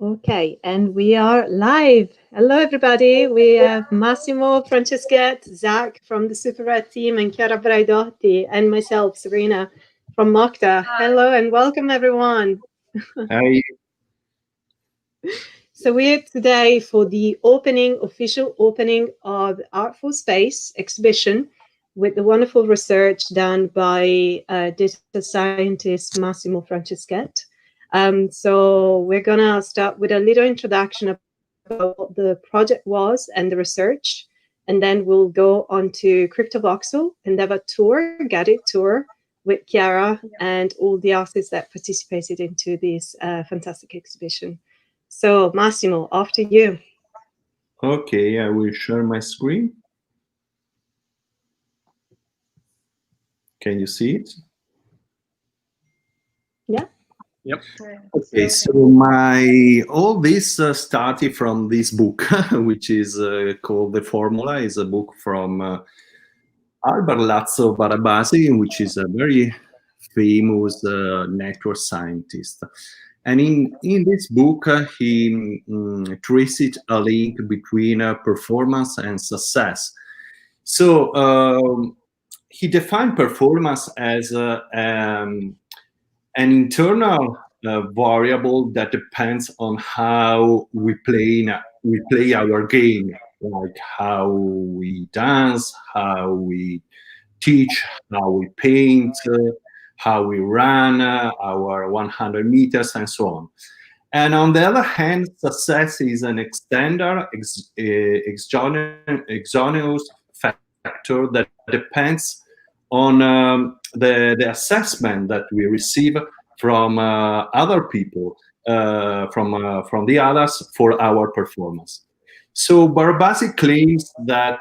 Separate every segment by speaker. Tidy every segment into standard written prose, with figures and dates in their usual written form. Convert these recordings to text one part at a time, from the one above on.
Speaker 1: Okay, and we are live. Hello, everybody. We have Massimo Franceschet, Zach from the SuperRare team, and Chiara Braidotti, and myself, Serena from Mokta. Hello, and welcome, everyone.
Speaker 2: Hi.
Speaker 1: So we're here today for the official opening of the Artful Space exhibition with the wonderful research done by data scientist Massimo Franceschet. So we're gonna start with a little introduction about what the project was and the research, and then we'll go on to CryptoVoxel and have a tour, guided tour with Chiara and all the artists that participated into this fantastic exhibition. So Massimo, after you.
Speaker 2: Okay, I will share my screen. Can you see it?
Speaker 1: Yeah.
Speaker 3: Yep.
Speaker 2: Okay, so all this started from this book, which is called The Formula. Is a book from Alberto Barabasi, which is a very famous network scientist. And in this book, he traced a link between performance and success. So he defined performance as an internal variable that depends on how we play our game, like how we dance, how we teach, how we paint, how we run our 100 meters, and so on. And on the other hand, success is an exogenous factor that depends on the assessment that we receive from other people, from the others for our performance. So Barabasi claims that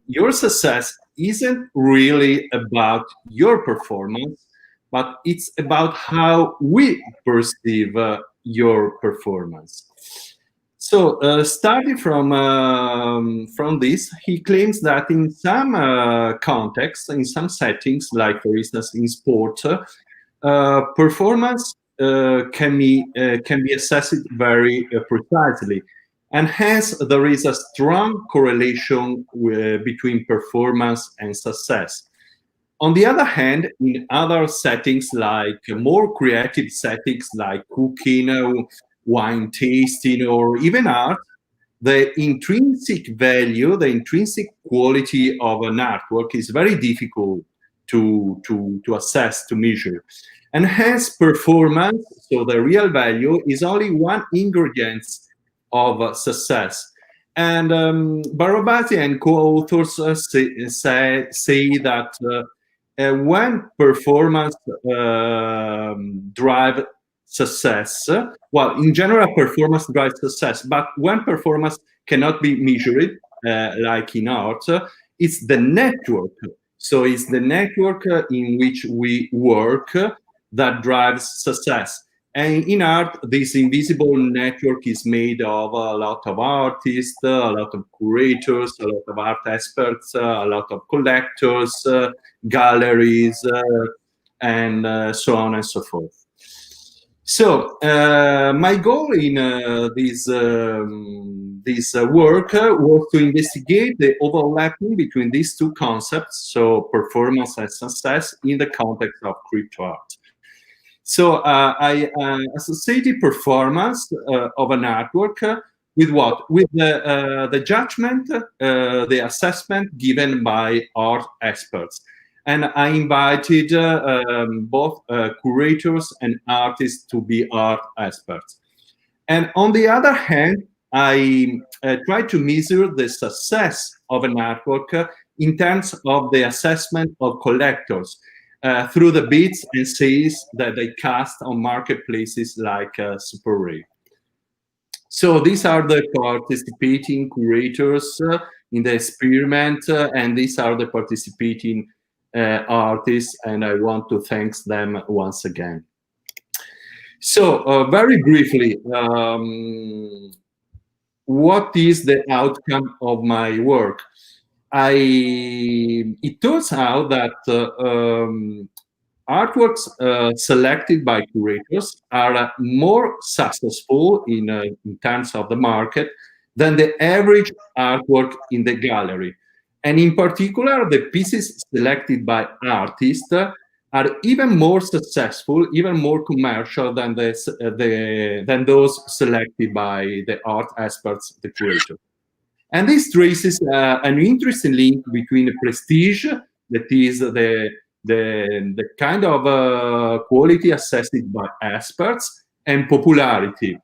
Speaker 2: your success isn't really about your performance, but it's about how we perceive your performance. So, starting from this, he claims that in some contexts, in some settings, like for instance in sport, performance can be assessed very precisely, and hence there is a strong correlation between performance and success. On the other hand, in other settings, like more creative settings like cooking, wine tasting, or even art, the intrinsic value, the intrinsic quality of an artwork is very difficult to assess, to measure. And hence performance, so the real value, is only one ingredient of success. And Barabasi and co-authors say that when performance drive success, well, in general, performance drives success, but when performance cannot be measured, like in art, it's the network. So it's the network in which we work that drives success. And in art, this invisible network is made of a lot of artists, a lot of curators, a lot of art experts, a lot of collectors, galleries, and so on and so forth. So my goal in this work was to investigate the overlapping between these two concepts, so performance and success, in the context of crypto art. So I associated performance of an artwork with what? With the judgment, the assessment given by art experts. And I invited both curators and artists to be art experts. And on the other hand, I tried to measure the success of an artwork in terms of the assessment of collectors through the bids and sales that they cast on marketplaces like SuperRare. So these are the participating curators in the experiment, and these are the participating artists, and I want to thank them once again. So very briefly, what is the outcome of my work? It turns out that artworks selected by curators are more successful in terms of the market than the average artwork in the gallery. And in particular, the pieces selected by artists are even more successful, even more commercial than than those selected by the art experts, the curator. And this traces an interesting link between prestige, that is the kind of quality assessed by experts, and popularity.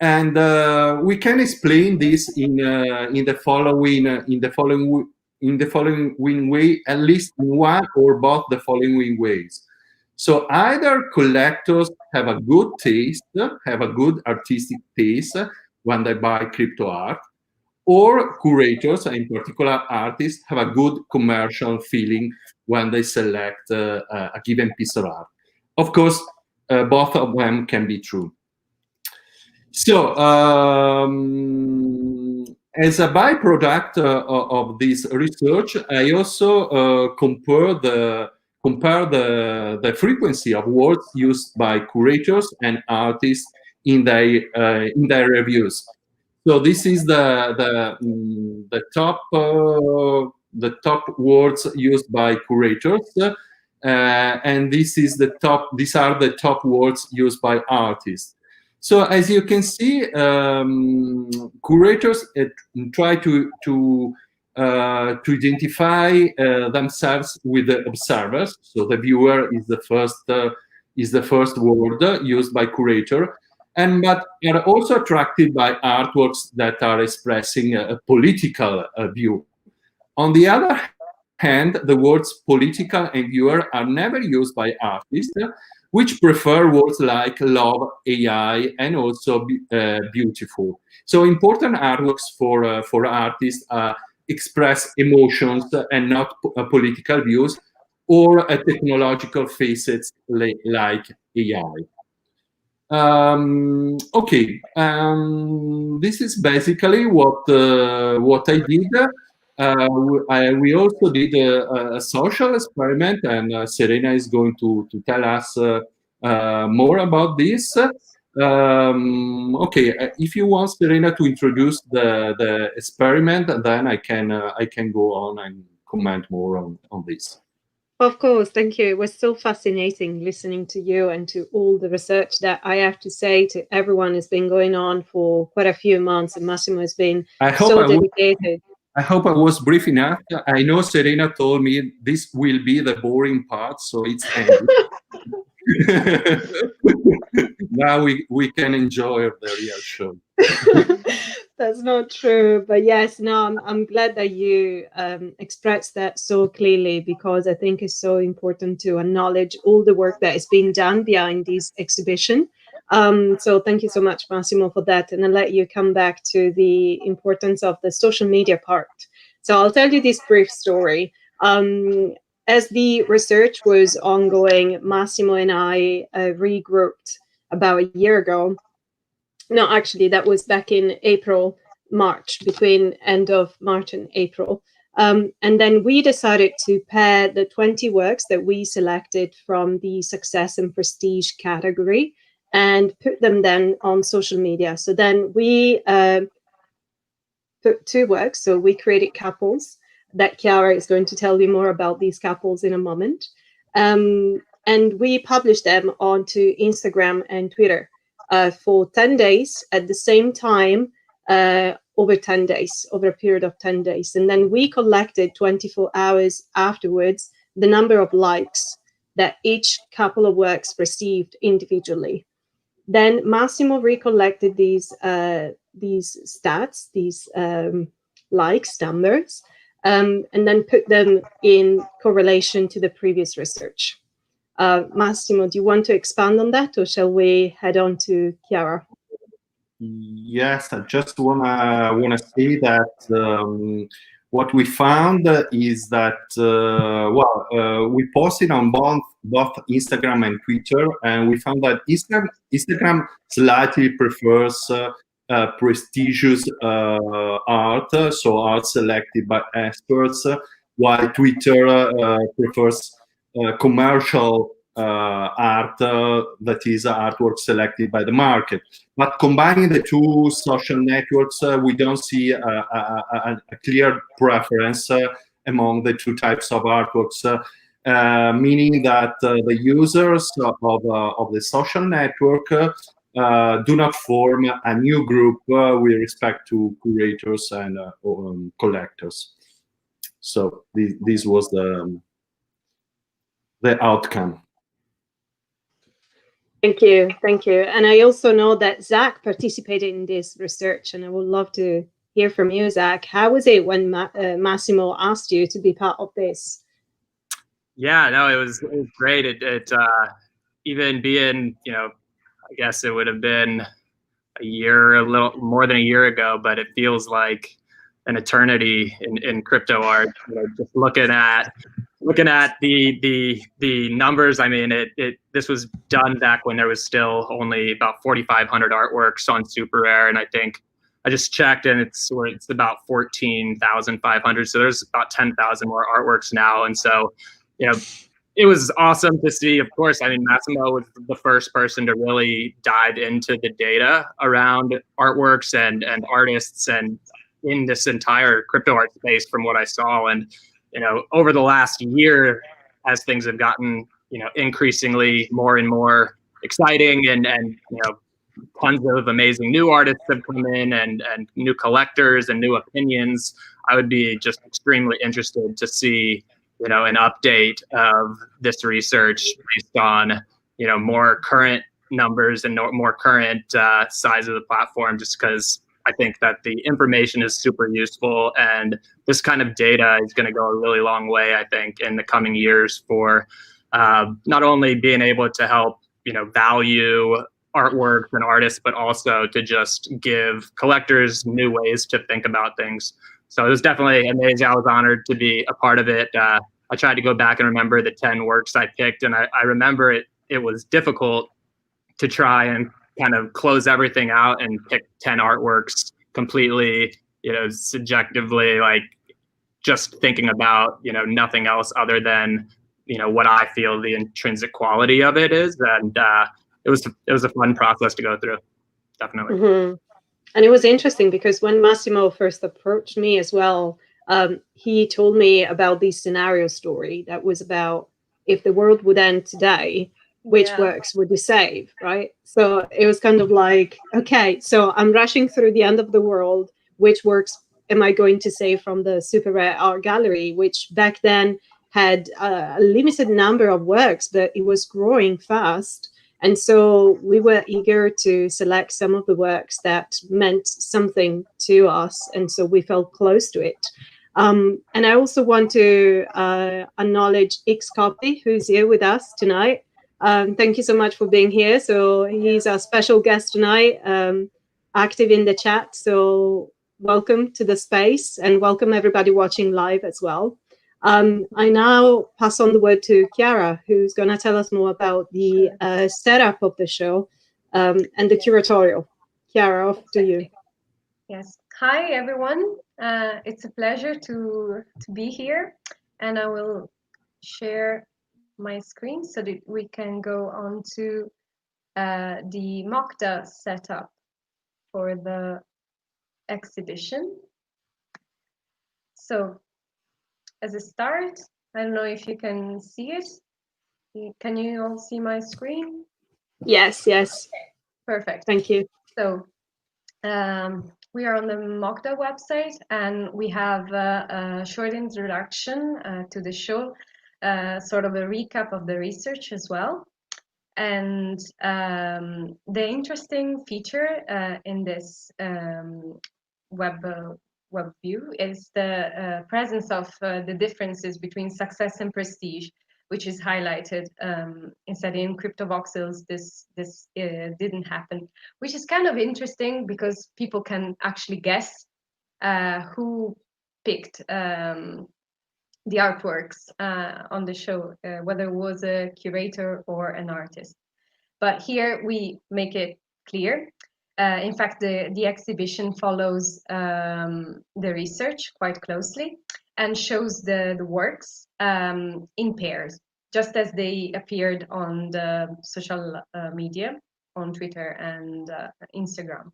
Speaker 2: And we can explain this in the following way, at least in one or both the following ways. So either collectors have a good taste, have a good artistic taste when they buy crypto art, or curators, in particular artists, have a good commercial feeling when they select a given piece of art. Of course, both of them can be true. So, as a byproduct of this research, I also compare the frequency of words used by curators and artists in their reviews. So this is the top words used by curators, and these are the top words used by artists. So as you can see, curators try to identify themselves with the observers. So the viewer is the first word used by curator, but are also attracted by artworks that are expressing a political view. On the other hand, the words political and viewer are never used by artists, which prefer words like love, AI, and also beautiful. So important artworks for artists express emotions and not political views or technological facets like AI. Okay, this is basically what I did. We also did a social experiment, and Serena is going to tell us more about this. Okay, if you want Serena to introduce the experiment, then I can go on and comment more on this.
Speaker 1: Of course, thank you. It was so fascinating listening to you and to all the research that I have to say to everyone has been going on for quite a few months, and Massimo has been so dedicated.
Speaker 2: I hope I was brief enough. I know Serena told me this will be the boring part, so it's ended. Now we can enjoy the real show.
Speaker 1: That's not true, but yes, no, I'm glad that you expressed that so clearly, because I think it's so important to acknowledge all the work that is being done behind this exhibition. So thank you so much, Massimo, for that, and I'll let you come back to the importance of the social media part. So I'll tell you this brief story. As the research was ongoing, Massimo and I regrouped about a year ago. No, actually, that was back in April, March, between end of March and April. And then we decided to pair the 20 works that we selected from the success and prestige category and put them then on social media. So then we put two works. So we created couples that Chiara is going to tell you more about these couples in a moment. And we published them onto Instagram and Twitter for 10 days at the same time, over 10 days, over a period of 10 days. And then we collected 24 hours afterwards the number of likes that each couple of works received individually. Then Massimo recollected these stats, these likes numbers, and then put them in correlation to the previous research. Massimo, do you want to expand on that, or shall we head on to Chiara?
Speaker 2: Yes, I just wanna say that what we found is that we posted on both Instagram and Twitter, and we found that Instagram slightly prefers prestigious art, so art selected by experts, while Twitter prefers commercial art that is artwork selected by the market. But combining the two social networks, we don't see a clear preference among the two types of artworks, meaning that the users of the social network do not form a new group with respect to curators and collectors. So this was the outcome.
Speaker 1: Thank you, thank you. And I also know that Zach participated in this research, and I would love to hear from you, Zach. How was it when Massimo asked you to be part of this?
Speaker 3: Yeah, no, it was great. It even being, I guess it would have been a little more than a year ago, but it feels like an eternity in crypto art. Just looking at the numbers. I mean, this was done back when there was still only about 4,500 artworks on SuperRare, and I think I just checked, and it's about 14,500. So there's about 10,000 more artworks now, and so it was awesome to see. Of course, I mean, Massimo was the first person to really dive into the data around artworks and artists and in this entire crypto art space from what I saw. And, over the last year, as things have gotten, increasingly more and more exciting and tons of amazing new artists have come in and new collectors and new opinions, I would be just extremely interested to see an update of this research based on, more current numbers and more current size of the platform, just because I think that the information is super useful, and this kind of data is going to go a really long way, I think, in the coming years for not only being able to help, value artwork and artists, but also to just give collectors new ways to think about things. So it was definitely amazing. I was honored to be a part of it. I tried to go back and remember the 10 works I picked, and I remember it was difficult to try and kind of close everything out and pick 10 artworks completely, subjectively, like just thinking about, nothing else other than, what I feel the intrinsic quality of it is. And it was a fun process to go through, definitely.
Speaker 1: Mm-hmm. And it was interesting because when Massimo first approached me as well, he told me about this scenario story that was about if the world would end today, which works would you save, right? So it was kind of like, okay, so I'm rushing through the end of the world. Which works am I going to save from the SuperRare art gallery, which back then had a limited number of works, but it was growing fast. And so we were eager to select some of the works that meant something to us. And so we felt close to it. And I also want to acknowledge Xcopy, who's here with us tonight. Thank you so much for being here. So he's our special guest tonight, active in the chat. So welcome to the space and welcome everybody watching live as well. I now pass on the word to Chiara, who's going to tell us more about the setup of the show and the curatorial. Chiara, off to you.
Speaker 4: Yes. Hi, everyone. It's a pleasure to be here, and I will share my screen so that we can go on to the Mokta setup for the exhibition. So as a start, I don't know if you can see it. Can you all see my screen?
Speaker 1: Yes, yes.
Speaker 4: Perfect.
Speaker 1: Thank you.
Speaker 4: So we are on the Mokta website, and we have a short introduction to the show, sort of a recap of the research as well. And the interesting feature in this web view is the presence of the differences between success and prestige, which is highlighted. Instead, in CryptoVoxels, this didn't happen, which is kind of interesting because people can actually guess who picked the artworks on the show, whether it was a curator or an artist. But here we make it clear. In fact, the exhibition follows the research quite closely and shows the works in pairs. just as they appeared on the social media, on Twitter and Instagram.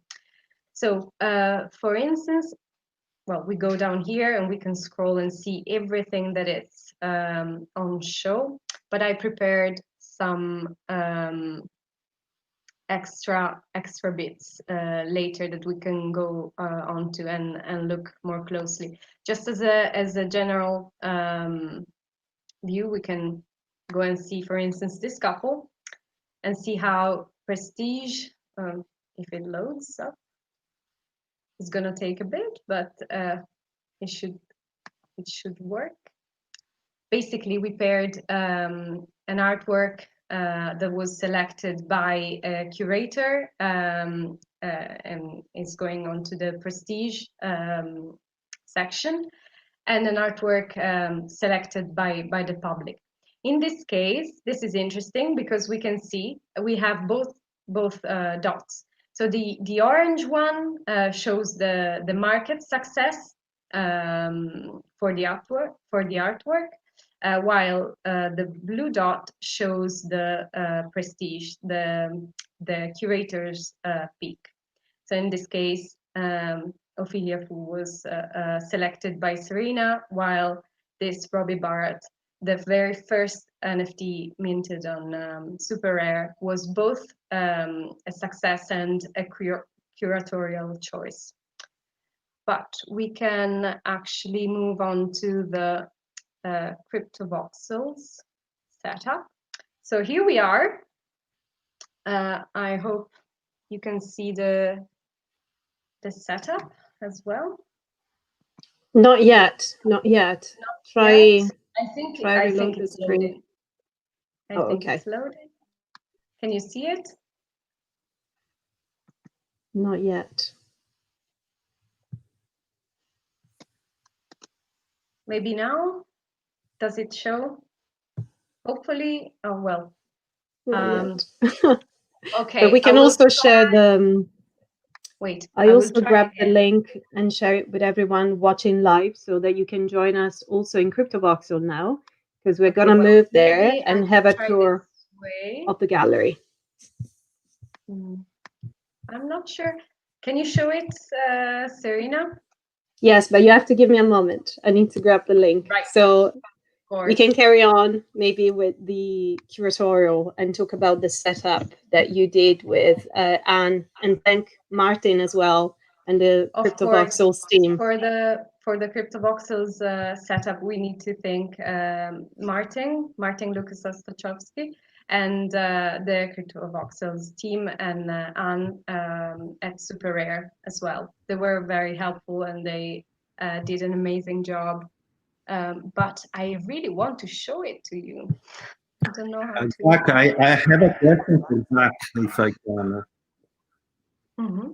Speaker 4: So for instance, well, we go down here and we can scroll and see everything that is on show, but I prepared some extra bits later that we can go onto and look more closely. Just as a general view, we can go and see, for instance, this couple and see how prestige, if it loads up, it's gonna take a bit, but it should work. Basically, we paired an artwork that was selected by a curator and is going on to the prestige section, and an artwork selected by the public. In this case, this is interesting because we can see we have both dots. So the orange one shows the market success for the artwork, while the blue dot shows the prestige, the curator's peak. So in this case, Ophelia Fu was selected by Serena, while this Robbie Barrett, the very first NFT minted on SuperRare, was both a success and a curatorial choice. But we can actually move on to the CryptoVoxels setup. So here we are. I hope you can see the setup as well.
Speaker 1: Not yet. Not yet. Try.
Speaker 4: Yet. I
Speaker 1: reload
Speaker 4: think
Speaker 1: the
Speaker 4: it's
Speaker 1: screen.
Speaker 4: loading. I think it's loading. Can you see it?
Speaker 1: Not yet.
Speaker 4: Maybe now? Does it show? Hopefully. Oh well.
Speaker 1: Not yet.
Speaker 4: Okay.
Speaker 1: But we can also share the.
Speaker 4: Wait.
Speaker 1: I also grabbed the link and share it with everyone watching live, so that you can join us also in CryptoVoxel now, because we're gonna move there and have a tour of the gallery.
Speaker 4: I'm not sure. Can you show it, Serena?
Speaker 1: Yes, but you have to give me a moment. I need to grab the link.
Speaker 4: Right.
Speaker 1: So we can carry on maybe with the curatorial and talk about the setup that you did with Anne, and thank Martin as well and the CryptoVoxels team.
Speaker 4: For the CryptoVoxels setup, we need to thank Martin Lucas Ostachowski, and the CryptoVoxels team, and Anne at SuperRare as well. They were very helpful and they did an amazing job. But I really want to show it to you. I don't know how to.
Speaker 2: Zach, I have a question for Zach, if I can.
Speaker 4: Mm-hmm.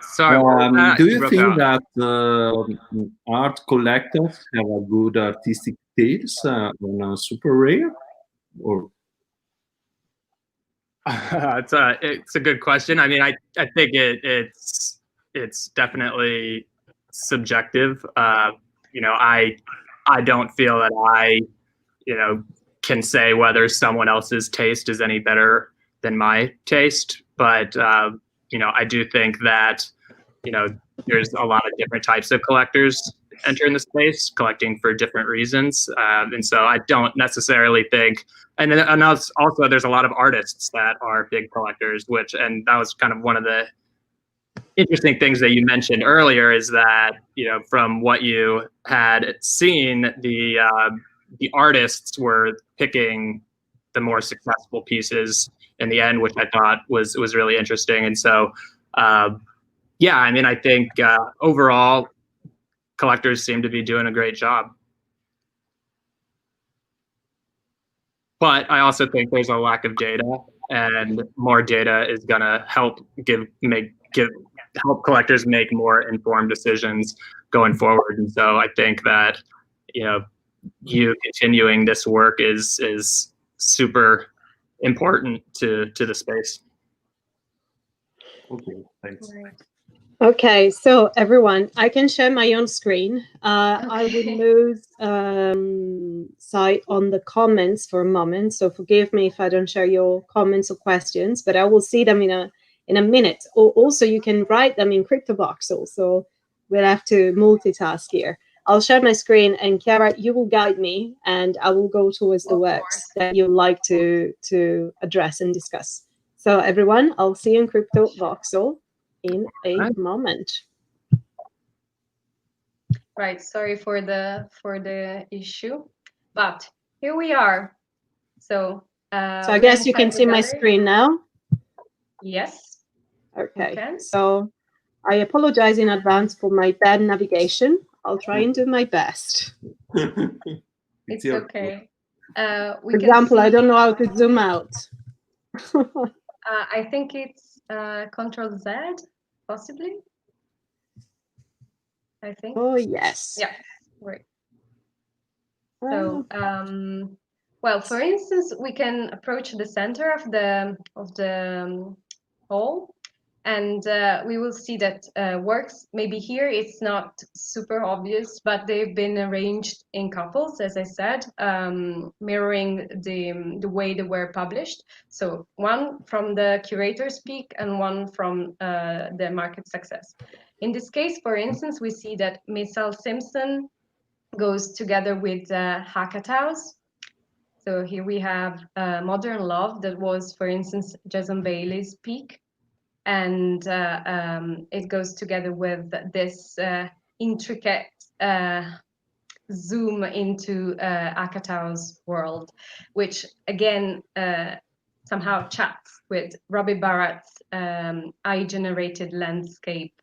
Speaker 3: Sorry,
Speaker 2: do you think that art collectors have a good artistic taste on SuperRare? Or
Speaker 3: it's a good question. I mean, I think it's definitely subjective. You know, I don't feel that I, you know, can say whether someone else's taste is any better than my taste. But you know, I do think that, you know, there's a lot of different types of collectors enter in the space, collecting for different reasons. And so I don't necessarily think, and also there's a lot of artists that are big collectors, and that was kind of one of the interesting things that you mentioned earlier, is that, you know, from what you had seen, the artists were picking the more successful pieces in the end, which I thought was really interesting. And so, yeah, I mean, I think overall, collectors seem to be doing a great job. But I also think there's a lack of data, and more data is going to help help collectors make more informed decisions going forward. And so I think that, you know, you continuing this work is super important to the space.
Speaker 2: okay, thanks.
Speaker 1: Okay, so everyone, I can share my own screen. I would
Speaker 4: Okay.
Speaker 1: lose sight on the comments for a moment, so forgive me if I don't share your comments or questions, but I will see them in a minute. Or also, you can write them in CryptoVoxel, so we'll have to multitask here. I'll share my screen, and Chiara, you will guide me, and I will go towards the
Speaker 4: Of
Speaker 1: works
Speaker 4: course.
Speaker 1: that you like to address and discuss. So everyone, I'll see you in CryptoVoxel in a
Speaker 3: Right.
Speaker 1: moment.
Speaker 4: Right. Sorry for the issue, but here we are. So
Speaker 1: So I
Speaker 4: we're
Speaker 1: guess you
Speaker 4: inside
Speaker 1: can
Speaker 4: the
Speaker 1: see my
Speaker 4: gallery.
Speaker 1: screen now.
Speaker 4: Yes, we
Speaker 1: Okay,
Speaker 4: can.
Speaker 1: so I apologize in advance for my bad navigation. I'll try and do my best.
Speaker 2: It's
Speaker 4: It's
Speaker 2: your
Speaker 4: okay.
Speaker 1: For
Speaker 4: We can
Speaker 1: example, I
Speaker 4: see.
Speaker 1: don't know how to zoom out.
Speaker 4: I think it's Control Z, possibly. I think.
Speaker 1: Oh, yes.
Speaker 4: Yeah. Right.
Speaker 1: Uh,
Speaker 4: So, well, for instance, we can approach the center of the hall, and we will see that works. Maybe here it's not super obvious, but they've been arranged in couples, as I said, mirroring the way they were published. So one from the curator's peak and one from the market success. In this case, for instance, we see that Michelle Simpson goes together with Hackataus. So here we have Modern Love that was, for instance, Jason Bailey's peak. And it goes together with this intricate zoom into Akatau's world, which again somehow chats with Robbie Barrett's eye-generated landscape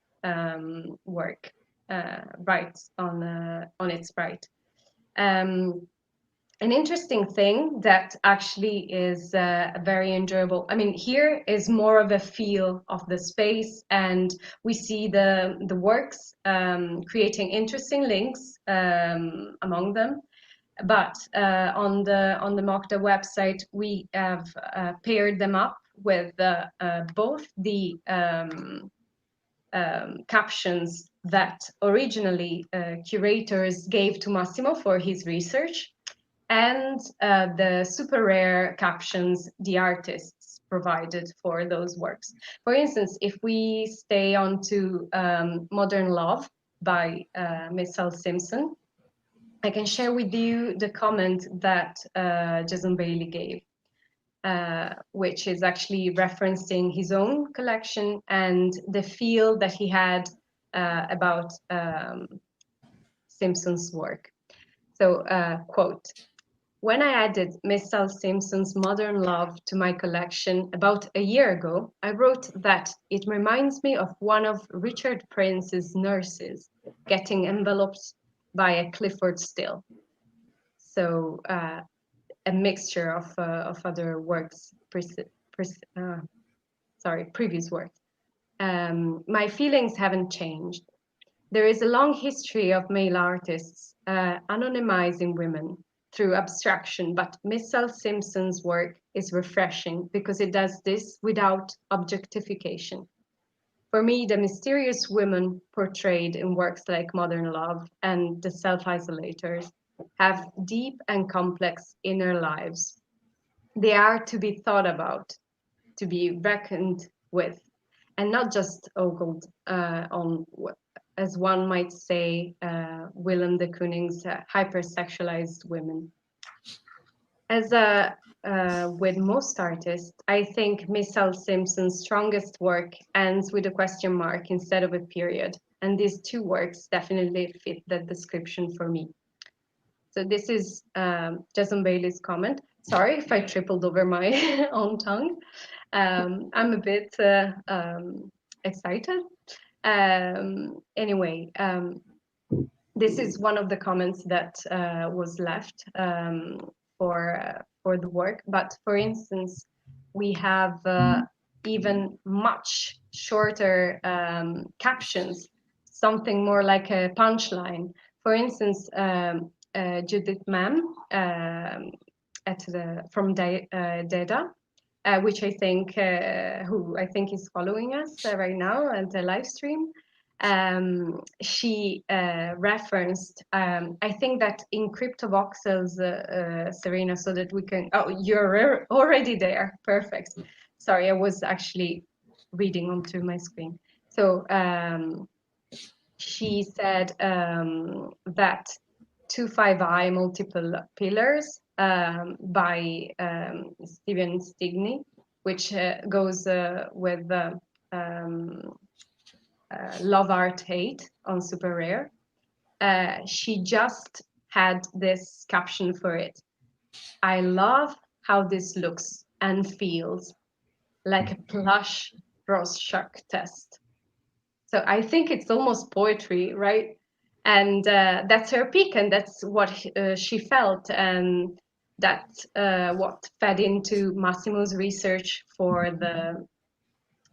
Speaker 4: work right on its right. An interesting thing that actually is very enjoyable. I mean, here is more of a feel of the space, and we see the works creating interesting links among them. But on the Mokta website, we have paired them up with both the captions that originally curators gave to Massimo for his research, and the SuperRare captions the artists provided for those works. For instance, if we stay on to Modern Love by Miss L. Simpson, I can share with you the comment that Jason Bailey gave, which is actually referencing his own collection and the feel that he had about Simpson's work. So, quote, "When I added Miss L. Simpson's Modern Love to my collection about a year ago, I wrote that it reminds me of one of Richard Prince's nurses getting enveloped by a Clifford Still." So a mixture of other works, previous works. My feelings haven't changed. There is a long history of male artists anonymizing women through abstraction, but Miss L. Simpson's work is refreshing because it does this without objectification. For me, the mysterious women portrayed in works like Modern Love and The Self-Isolators have deep and complex inner lives. They are to be thought about, to be reckoned with, and not just ogled on, as one might say, Willem de Kooning's hypersexualized women. As with most artists, I think Miss L. Simpson's strongest work ends with a question mark instead of a period, and these two works definitely fit that description for me. So this is Jason Bailey's comment. Sorry if I tripled over my own tongue. I'm a bit excited. Anyway, this is one of the comments that was left for the work. But for instance, we have even much shorter captions, something more like a punchline. For instance, Judith Mam from Deda, which I think who I think is following us right now at the live stream. She referenced, I think that in CryptoVoxels, Serena, so that we can, oh, you're already there. Perfect. Sorry, I was actually reading onto my screen. So she said that 25i multiple pillars by Stephen Stigney, which goes with Love Art Hate on SuperRare. She just had this caption for it. I love how this looks and feels like a plush Rorschach test. So I think it's almost poetry, right? And that's her peak, and that's what she felt, and that's what fed into Massimo's research for the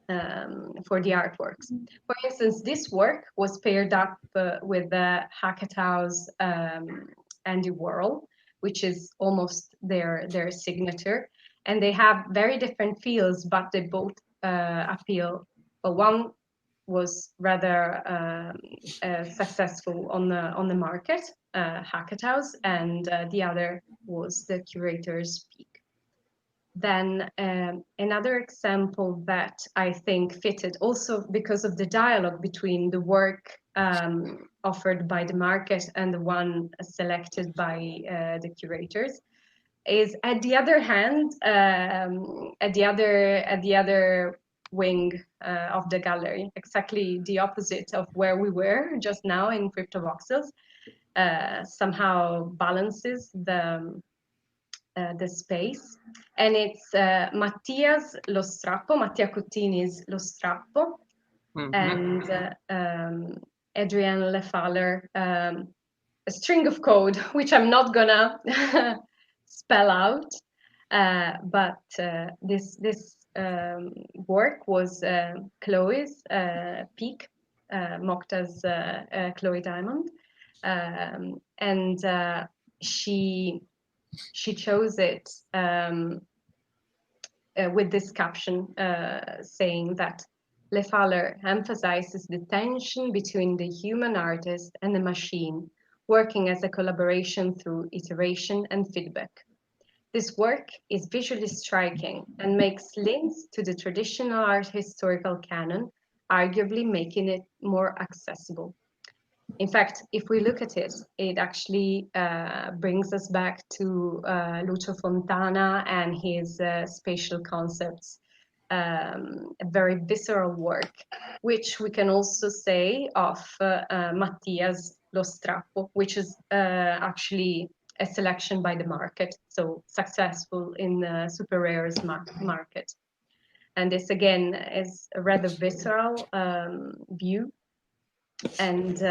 Speaker 4: artworks. For instance, this work was paired up with the Hacketau's Andy Warhol, which is almost their signature, and they have very different feels, but they both appeal. But one was rather successful on the market, Hacketau's, and the other was the curator's peak. Then another example that I think fitted, also because of the dialogue between the work offered by the market and the one selected by the curators, is at the other hand, at the other wing of the gallery, exactly the opposite of where we were just now in CryptoVoxels, somehow balances the space. And it's Mattia Cuttini's Lo Strappo, and Adrienne Lefaller, a string of code, which I'm not gonna spell out, but this work was Chloe's peak, Mokta's Chloe Diamond, and she chose it with this caption saying that Lefaller emphasizes the tension between the human artist and the machine, working as a collaboration through iteration and feedback. This work is visually striking and makes links to the traditional art historical canon, arguably making it more accessible. In fact, if we look at it, it actually brings us back to Lucio Fontana and his spatial concepts, a very visceral work, which we can also say of Mattia's Lo Strappo, which is actually a selection by the market, so successful in the SuperRare's market. And this again is a rather visceral view, and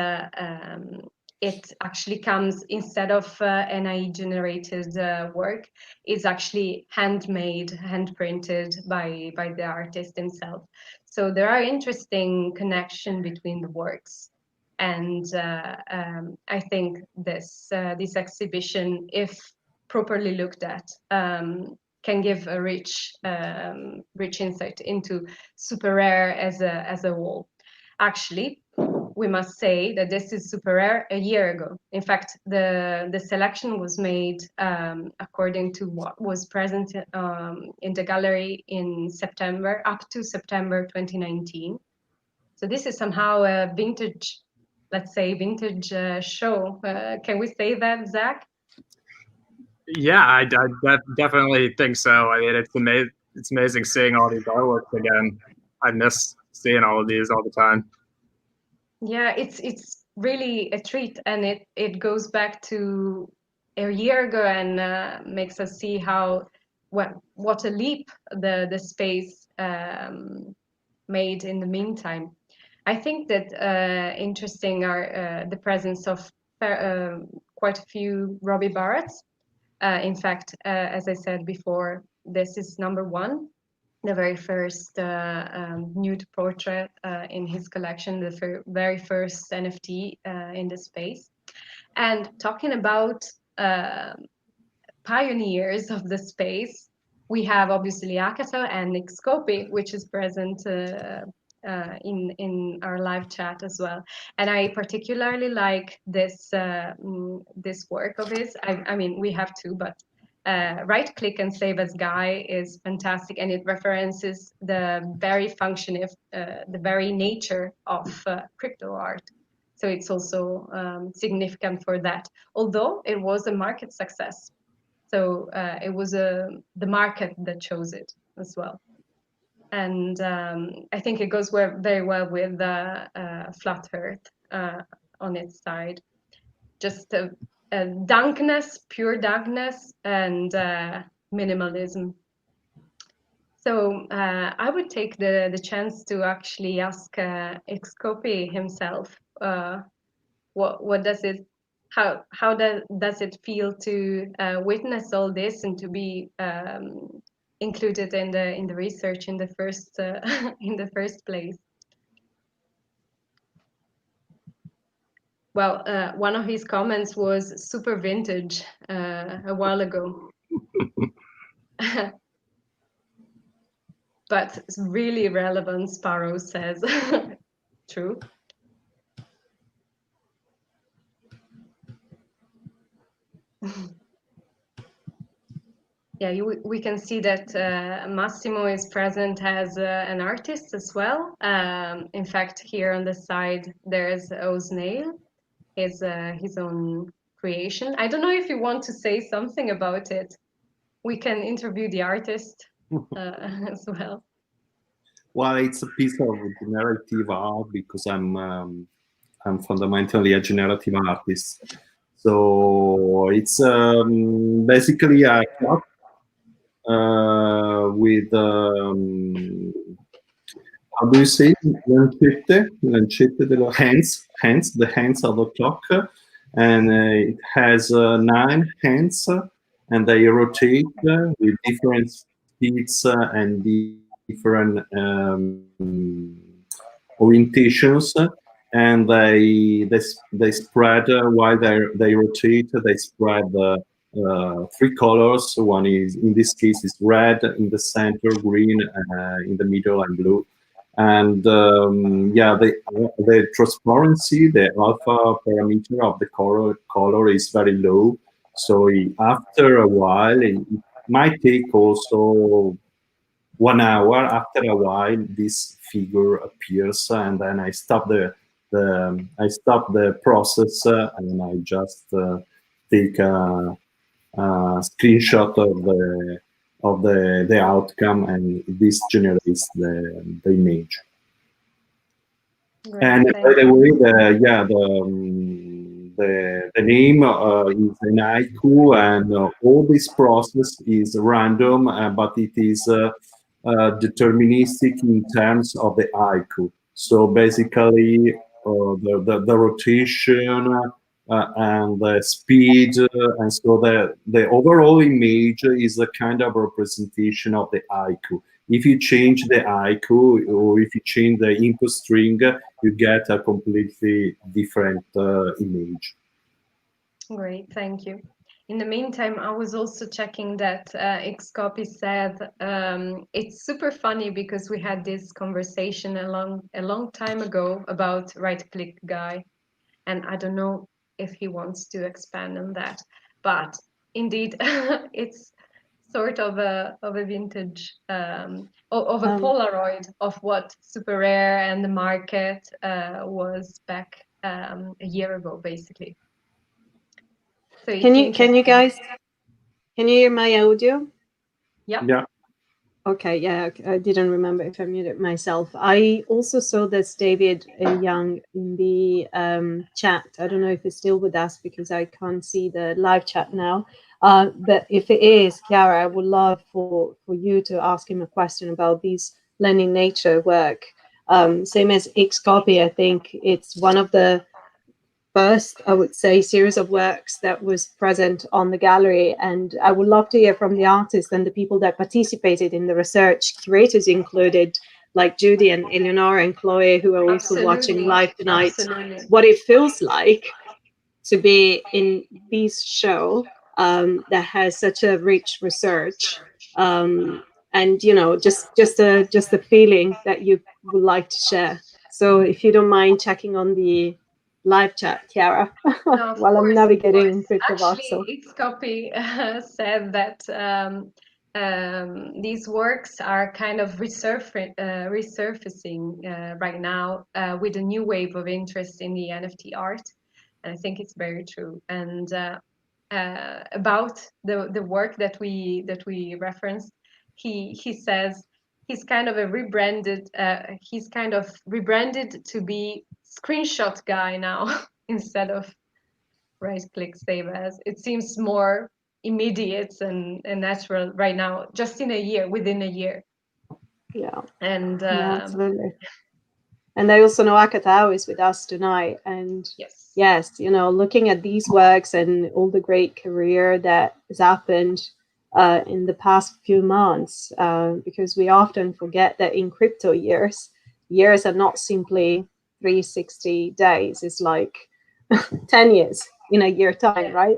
Speaker 4: it actually comes, instead of an AI generated work, is actually handmade, hand printed by the artist himself. So there are interesting connection between the works, and I think this exhibition, if properly looked at, can give a rich insight into SuperRare as a whole. Actually, we must say that this is SuperRare a year ago. In fact, the selection was made according to what was present in the gallery in September, up to September 2019. So this is somehow a vintage, let's say, vintage show. Can we say that, Zach?
Speaker 3: Yeah, I definitely think so. I mean, it's amazing seeing all these artworks again. I miss seeing all of these all the time.
Speaker 4: Yeah, it's really a treat, and it goes back to a year ago and makes us see how what a leap the space made in the meantime. I think that interesting are the presence of quite a few Robbie Barretts. In fact, as I said before, this is #1. The very first nude portrait in his collection, the very first NFT in the space. And talking about pioneers of the space, we have obviously Akato and Nick Scopi, which is present in our live chat as well. And I particularly like this this work of his. I mean, we have two, but right click and save as guy is fantastic, and it references the very function of the very nature of crypto art. So it's also significant for that, although it was a market success. So it was the market that chose it as well. And I think it goes very well with Flat Earth on its side. Just dankness, pure dankness, and minimalism. So I would take the chance to actually ask Xcopy himself, what does it, how does it feel to witness all this and to be included in the research in the first in the first place? Well, one of his comments was super vintage a while ago. But really relevant, Sparrow says. True. Yeah, we can see that Massimo is present as an artist as well. In fact, here on the side, there's Osnail, his own creation. I don't know if you want to say something about it. We can interview the artist as well.
Speaker 2: Well, it's a piece of generative art because I'm fundamentally a generative artist. So it's basically a clock with how do you say lancette della hands, the hands of the clock, and it has 9 hands, and they rotate with different speeds and different orientations, and they spread while they rotate. They spread 3 colors. One is, in this case, is red in the center, green in the middle, and blue. And yeah, the transparency, the alpha parameter of the color is very low. So after a while, it might take also 1 hour. After a while, this figure appears, and then I stop the process, and I just take a screenshot of the outcome, and this generates the image.
Speaker 4: Great,
Speaker 2: and by the way, the name is an haiku, and all this process is random, but it is deterministic in terms of the haiku. So basically, the rotation and the speed, and so the overall image is a kind of representation of the haiku. If you change the haiku, or if you change the input string, you get a completely different image.
Speaker 4: Great, thank you. In the meantime, I was also checking that Xcopy said it's super funny because we had this conversation a long time ago about right-click guy, and I don't know if he wants to expand on that, but indeed, it's sort of a vintage of a Polaroid of what SuperRare and the market was back a year ago, basically. So
Speaker 1: can you guys hear my audio?
Speaker 2: Yeah.
Speaker 1: Okay, yeah, I didn't remember if I muted myself. I also saw this David Young in the chat. I don't know if it's still with us because I can't see the live chat now. But if it is, Chiara, I would love for you to ask him a question about these learning nature work. Same as Xcopy, I think it's one of the first, I would say, series of works that was present on the gallery. And I would love to hear from the artists and the people that participated in the research, curators included, like Judy and Eleonora and Chloe, who are also watching live tonight, what it feels like to be in this show that has such a rich research. and just a feeling that you would like to share. So if you don't mind checking on the live chat, Chiara,
Speaker 4: No, of
Speaker 1: while I'm
Speaker 4: course, of
Speaker 1: navigating in
Speaker 4: course.
Speaker 1: CryptoVoxel.
Speaker 4: Actually, Xcopy said that these works are kind of resurfacing right now with a new wave of interest in the NFT art, and I think it's very true. And about the work that we referenced, he says he's kind of rebranded to be screenshot guy now instead of right click save as. It seems more immediate and natural right now, just within a year.
Speaker 1: Yeah,
Speaker 4: And
Speaker 1: yeah, absolutely. And I also know Akatao is with us tonight. And yes, looking at these works and all the great career that has happened in the past few months, because we often forget that in crypto years are not simply 360 days. It's like 10 years in a year time, right?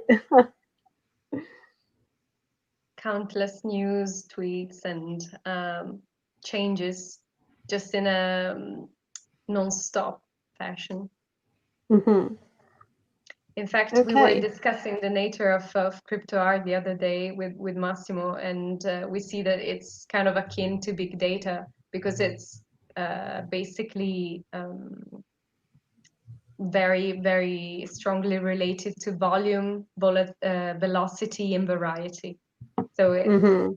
Speaker 4: countless news, tweets, and changes just in a non-stop fashion.
Speaker 1: Mm-hmm.
Speaker 4: In fact, we were discussing the nature of crypto art the other day with Massimo, and we see that it's kind of akin to big data because it's basically very, very strongly related to volume, velocity, and variety. So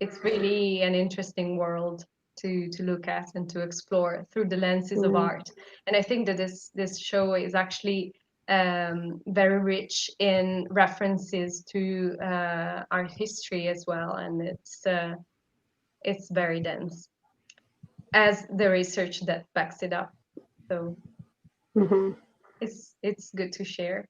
Speaker 4: it's really an interesting world to look at and to explore through the lenses of art. And I think that this show is actually very rich in references to art history as well, and it's very dense, as the research that backs it up. So it's good to share.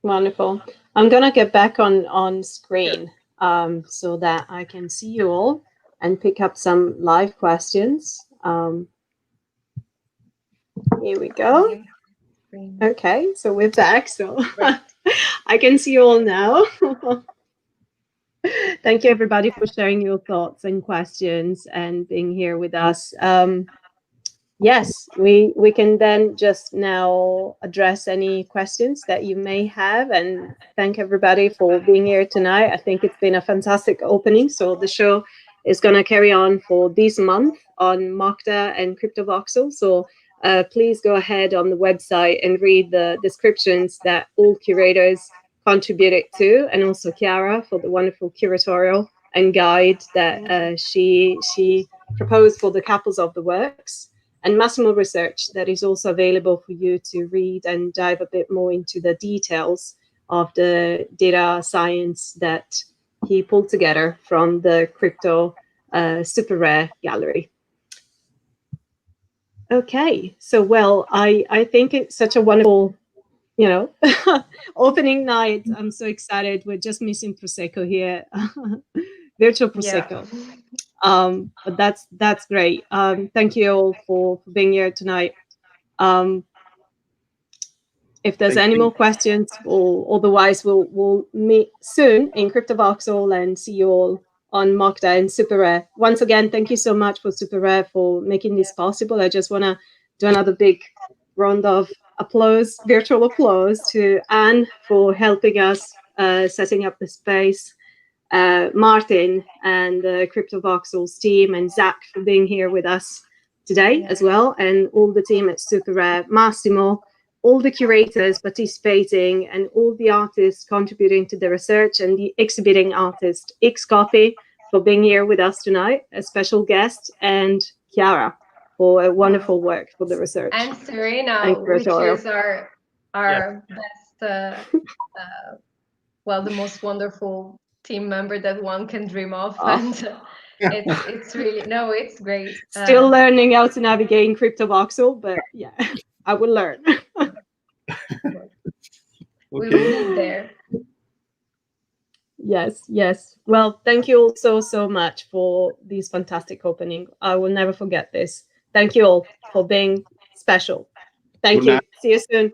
Speaker 1: Wonderful. I'm gonna get back on screen so that I can see you all and pick up some live questions. Here we go. Okay, so we're back. So I can see you all now. Thank you, everybody, for sharing your thoughts and questions and being here with us. Yes, we can then just now address any questions that you may have, and thank everybody for being here tonight. I think it's been a fantastic opening. So the show is going to carry on for this month on Mokta and CryptoVoxel. So please go ahead on the website and read the descriptions that all curators contributed to, and also Chiara for the wonderful curatorial and guide that she proposed for the couples of the works. And Massimo research that is also available for you to read and dive a bit more into the details of the data science that he pulled together from the crypto SuperRare gallery. Okay, so well, I think it's such a wonderful, opening night. I'm so excited. We're just missing Prosecco here, virtual Prosecco. Yeah. But that's great. Thank you all for being here tonight. If there's any more questions, or otherwise we'll meet soon in CryptoVoxel and see you all on Mokta and SuperRare. Once again, thank you so much for SuperRare for making this possible. I just want to do another big round of applause, virtual applause, to Anne for helping us setting up the space, Martin and the CryptoVoxel's team, and Zach for being here with us today as well, and all the team at SuperRare, Massimo, all the curators participating, and all the artists contributing to the research, and the exhibiting artist Xcopy for being here with us tonight, a special guest, and Chiara for a wonderful work for the research.
Speaker 4: And Serena, which is our best, the most wonderful team member that one can dream of. And it's really, it's great.
Speaker 1: Still learning how to navigate in CryptoVoxel, but yeah, I will learn.
Speaker 4: We will meet there.
Speaker 1: Yes. Well, thank you all so much for this fantastic opening. I will never forget this. Thank you all for being special. Thank you. See you soon.